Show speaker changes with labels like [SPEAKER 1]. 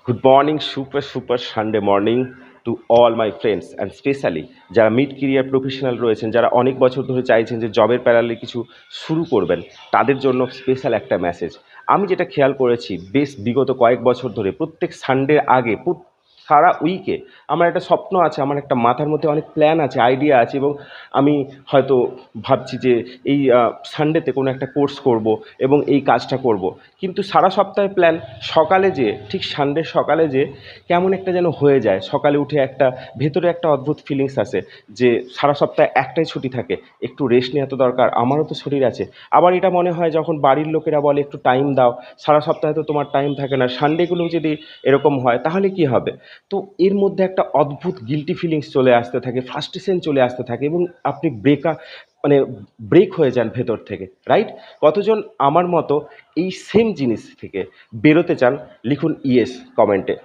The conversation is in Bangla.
[SPEAKER 1] Good morning, super super Sunday morning to all my friends and specially যারা মিড কেরিয়ার প্রফেশনাল রয়েছেন, যারা অনেক বছর ধরে চাইছেন যে জবের প্যারালে কিছু শুরু করবেন, তাদের জন্য স্পেশাল একটা মেসেজ। আমি যেটা খেয়াল করেছি বেশ বিগত কয়েক বছর ধরে প্রত্যেক সানডের আগে সারা উইকে আমার একটা স্বপ্ন আছে, আমার একটা মাথার মধ্যে অনেক প্ল্যান আছে, আইডিয়া আছে, এবং আমি হয়তো ভাবছি যে এই সানডেতে কোনো একটা কোর্স করব এবং এই কাজটা করব। কিন্তু সারা সপ্তাহের প্ল্যান সকালে যেয়ে, ঠিক সানডের সকালে যেয়ে কেমন একটা যেন হয়ে যায়। সকালে উঠে একটা ভেতরে একটা অদ্ভুত ফিলিংস আসে যে সারা সপ্তাহে একটাই ছুটি থাকে, একটু রেস্ট নেওয়া তো দরকার, আমারও তো শরীর আছে। আবার এটা মনে হয় যখন বাড়ির লোকেরা বলে একটু টাইম দাও, সারা সপ্তাহে তো তোমার টাইম থাকে না, সানডেগুলো যদি এরকম হয় তাহলে কি হবে। তো এর মধ্যে একটা অদ্ভুত গিল্টি ফিলিংস চলে আসতে থাকে, ফ্রাস্ট্রেশন চলে আসতে থাকে, এবং আপনি মানে ব্রেক হয়ে যান ভেতর থেকে, রাইট? কতজন আমার মতো এই সেম জিনিস থেকে বেরোতে চান? লিখুন ইয়েস কমেন্টে।